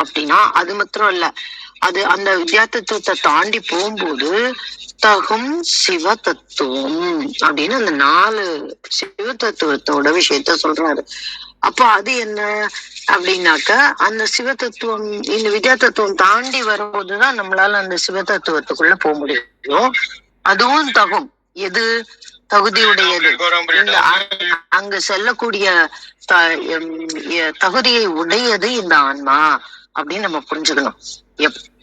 அப்படின்னா, அது மாத்திரம் இல்ல, அது அந்த வித்யா தத்துவத்தை தாண்டி போகும்போது தகும் சிவ தத்துவம் அப்படின்னு அந்த 4 சிவ தத்துவத்தோட விஷயத்த சொல்றாரு. அப்போ அது என்ன அப்படின்னாக்க, அந்த சிவ தத்துவம் இந்த வித்யா தத்துவம் தாண்டி வரும்போதுதான் நம்மளால அந்த சிவ தத்துவத்துக்குள்ள போக முடியும். அதுவும் தகும். எது? தகுதியுடையது. அங்கு செல்லக்கூடிய தகுதியை உடையது இந்த ஆன்மா அப்படின்னு நம்ம புரிஞ்சுக்கணும்.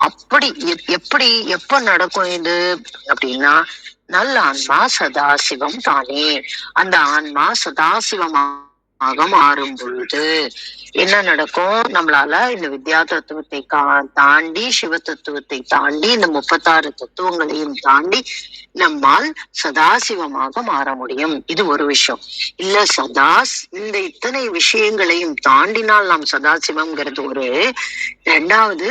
அப்படி எப்படி எப்ப நடக்கும் இது அப்படின்னா, நல்ல ஆன்மா சதாசிவம் தானே. அந்த ஆன்மா சதாசிவமாக மாறும் பொழுது என்ன நடக்கும்? நம்மளால இந்த வித்யா தத்துவத்தை தாண்டி, சிவ தத்துவத்தை தாண்டி, இந்த 36 தத்துவங்களையும் தாண்டி நம்மால் சதாசிவமாக மாற முடியும். இது ஒரு விஷயம். இல்ல இந்த இத்தனை விஷயங்களையும் தாண்டினால் நாம் சதாசிவம்ங்கிறது ஒரு. 2வது,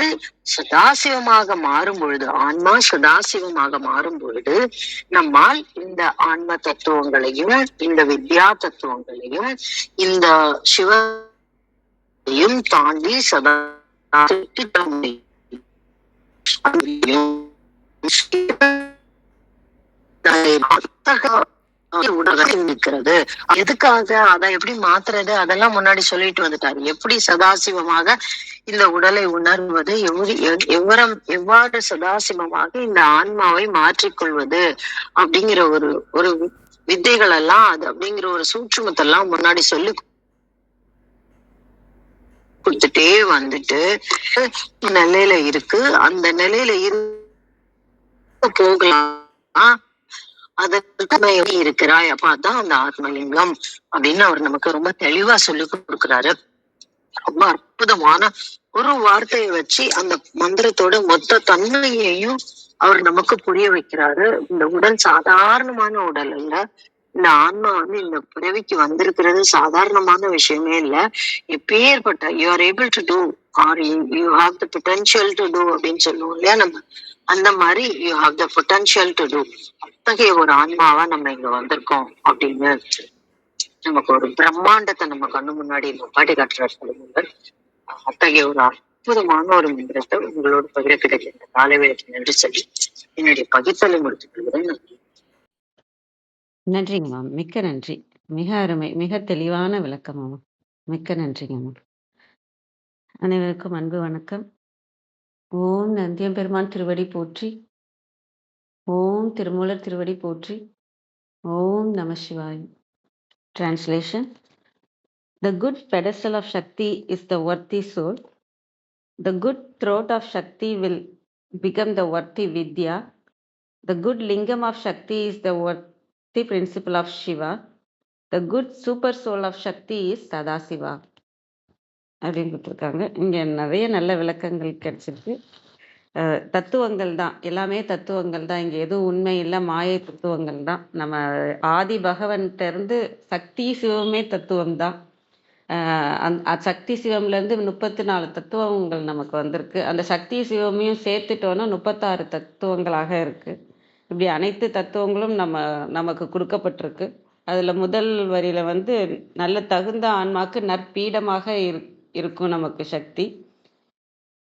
சதாசிவமாக மாறும் பொழுது, ஆன்மா சதாசிவமாக மாறும் பொழுது நம்மால் இந்த ஆன்ம தத்துவங்களையும், இந்த வித்யா தத்துவங்களையும், இந்த சிவத்தையும் தாண்டி சதா இருக்கிறது. எதுக்காக அதை எப்படி மாத்துறது அதெல்லாம் முன்னாடி சொல்லிட்டு வந்துட்டாரு. எப்படி சதாசிவமாக இந்த உடலை உணர்வது, எவ்வாறு சதாசிவமாக இந்த ஆன்மாவை மாற்றிக்கொள்வது அப்படிங்கிற ஒரு வித்தைகள் எல்லாம், அது அப்படிங்கிற ஒரு சூட்சுமத்தெல்லாம் முன்னாடி சொல்லி கொடுத்துட்டே வந்துட்டு நிலையில இருக்கு. அந்த நிலையில போகலாம். அதற்கு இருக்கிறாய், அப்ப அதான் அந்த ஆத்மலிங்கம் அப்படின்னு அவர் நமக்கு ரொம்ப தெளிவா சொல்லி கொடுக்குறாரு. ரொம்ப அற்புதமான ஒரு வார்த்தையை வச்சு அந்த மந்திரத்தோட மொத்த தன்மையையும் அவர் நமக்கு புரிய வைக்கிறாரு. இந்த உடல் சாதாரணமான உடல் இல்ல. இந்த ஆன்மா வந்து இந்த பிறவிக்கு வந்திருக்கிறது சாதாரணமான விஷயமே இல்ல. எப்பேற்பட்ட you are able to do or you have the potential to do அப்படின்னு சொல்லுவோம் இல்லையா நம்ம. அந்த மாதிரி you have the potential to do. அத்தகைய ஒரு ஆன்மாவா நம்ம இங்க வந்திருக்கோம் அப்படின்னு நமக்கு ஒரு பிரம்மாண்டத்தை நம்ம கண்ணு முன்னாடி பாட்டி காட்டுறாரு. அத்தகைய ஒரு அற்புதமான ஒரு மந்திரத்தை உங்களோட பகிர கிடைக்கின்ற காலை வேலைக்கு நன்றி சொல்லி என்னுடைய பகிர்தலை முடித்துக் கொள்கிறேன். நன்றிங்க மேம், மிக்க நன்றி. மிக அருமை, மிக தெளிவான விளக்கம் மேம். மிக்க நன்றிங்க மேம். அனைவருக்கும் அன்பு வணக்கம். ஓம் நந்தியம்பெருமான் திருவடி போற்றி. ஓம் திருமூலர் திருவடி போற்றி. ஓம் நம சிவாய். Translation: The good pedestal of Shakti is the worthy soul. The good throat of Shakti will become the worthy Vidya. The good lingam of Shakti is the worthy principle of Shiva. The good super soul of Shakti is Sadasiva அப்படின்னு கொடுத்துருக்காங்க. இங்கே நிறைய நல்ல விளக்கங்கள் கிடைச்சிருக்கு. தத்துவங்கள் தான், எல்லாமே தத்துவங்கள் தான். இங்கே எதுவும் உண்மை இல்லை, மாயை தத்துவங்கள் தான். நம்ம ஆதி பகவன்கிட்ட இருந்து சக்தி சிவமே தத்துவம் தான். சக்தி சிவம்லேருந்து 34 தத்துவங்கள் நமக்கு வந்திருக்கு. அந்த சக்தி சிவமையும் சேர்த்துட்டோன்னா 36 தத்துவங்களாக இருக்குது. இப்படி அனைத்து தத்துவங்களும் நமக்கு கொடுக்கப்பட்டிருக்கு. அதில் முதல் வரியில் வந்து நல்ல தகுந்த ஆன்மாக்கு நற்பீடமாக இருக்கும் நமக்கு சக்தி.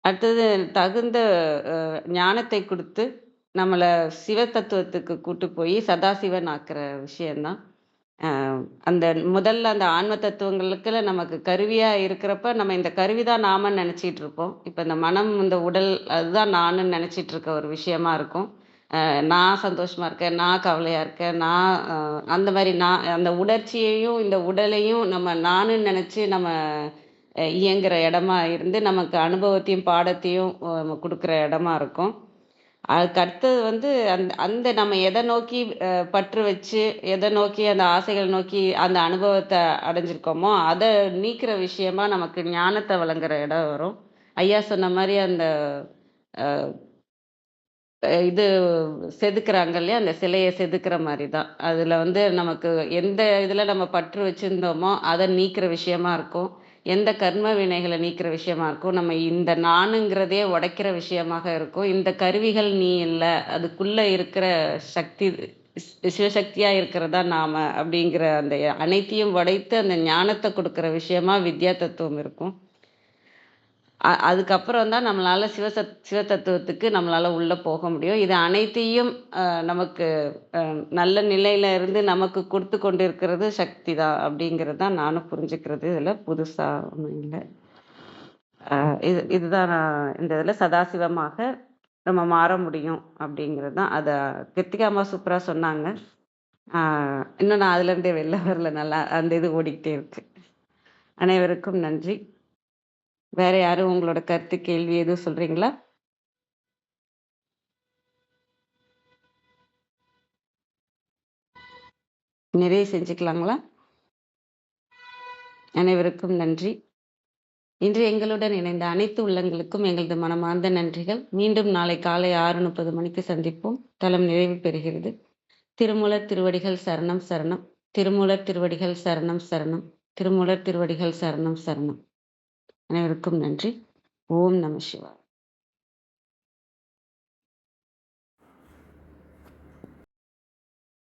அடுத்தது தகுந்த ஞானத்தை கொடுத்து நம்மளை சிவ தத்துவத்துக்கு கூட்டு போய் சதாசிவன் ஆக்குற விஷயந்தான். அந்த முதல்ல அந்த ஆன்ம தத்துவங்களுக்குள்ள நமக்கு கருவியாக இருக்கிறப்ப நம்ம இந்த கருவி தான் நாமன்னு நினச்சிட்டு இருப்போம். இப்போ இந்த மனம், இந்த உடல், அதுதான் நானுன்னு நினச்சிட்டு இருக்க ஒரு விஷயமா இருக்கும். நான் சந்தோஷமாக இருக்கேன், நான் கவலையாக இருக்கேன், நான் அந்த மாதிரி அந்த உணர்ச்சியையும் இந்த உடலையும் நம்ம நானுன்னு நினச்சி நம்ம இயங்குற இடமா இருந்து நமக்கு அனுபவத்தையும் பாடத்தையும் கொடுக்குற இடமா இருக்கும். அதுக்கு அடுத்தது வந்து அந்த நம்ம எதை நோக்கி பற்று வச்சு, எதை நோக்கி அந்த ஆசைகள் நோக்கி அந்த அனுபவத்தை அடைஞ்சிருக்கோமோ அதை நீக்கிற விஷயமா நமக்கு ஞானத்தை வழங்குற இடம் வரும். ஐயா சொன்ன மாதிரி அந்த இது செதுக்குறாங்க இல்லையா, அந்த சிலையை செதுக்குற மாதிரி தான். அதில் வந்து நமக்கு எந்த இதில் நம்ம பற்று வச்சுருந்தோமோ அதை நீக்கிற விஷயமா இருக்கும். எந்த கர்ம வினைகளை நீக்கிற விஷயமா இருக்கும். நம்ம இந்த நானுங்கிறதே உடைக்கிற விஷயமாக இருக்கும். இந்த கருவிகள் நீ இல்லை, அதுக்குள்ளே இருக்கிற சக்தி சிவசக்தியாக இருக்கிறதா நாம அப்படிங்கிற அந்த அனைத்தையும் உடைத்து அந்த ஞானத்தை கொடுக்குற விஷயமா வித்யா தத்துவம் இருக்கும். அதுக்கப்புறம் தான் நம்மளால சிவ தத்துவத்துக்கு நம்மளால உள்ள போக முடியும். இது அனைத்தையும் நமக்கு நல்ல நிலையில இருந்து நமக்கு கொடுத்து கொண்டு இருக்கிறது சக்தி தான் அப்படிங்கிறது தான் நானும் புரிஞ்சுக்கிறது. இதுல புதுசா ஒன்றும் இல்லை. இதுதான் நான் இந்த இதில் சதாசிவமாக நம்ம மாற முடியும் அப்படிங்கிறது தான். அதை கிருத்திகாமா சூப்பரா சொன்னாங்க. இன்னும் நான் அதுல இருந்தே வெளில வரல, நல்லா அந்த இது ஓடிக்கிட்டே இருக்கு. அனைவருக்கும் நன்றி. வேற யாரும் உங்களோட கருத்து, கேள்வி எதுவும் சொல்றீங்களா? நிறைய செஞ்சுக்கலாங்களா? அனைவருக்கும் நன்றி. இன்று எங்களுடன் இணைந்த அனைத்து உள்ளங்களுக்கும் எங்களது மனமார்ந்த நன்றிகள். மீண்டும் நாளை காலை 6:30 மணிக்கு சந்திப்போம். தலம் நிறைவு பெறுகிறது. திருமூலர் திருவடிகள் சரணம் சரணம். திருமூலர் திருவடிகள் சரணம் சரணம். திருமூலர் திருவடிகள் சரணம் சரணம். அனைவருக்கும் நன்றி. ஓம் நம சிவாய.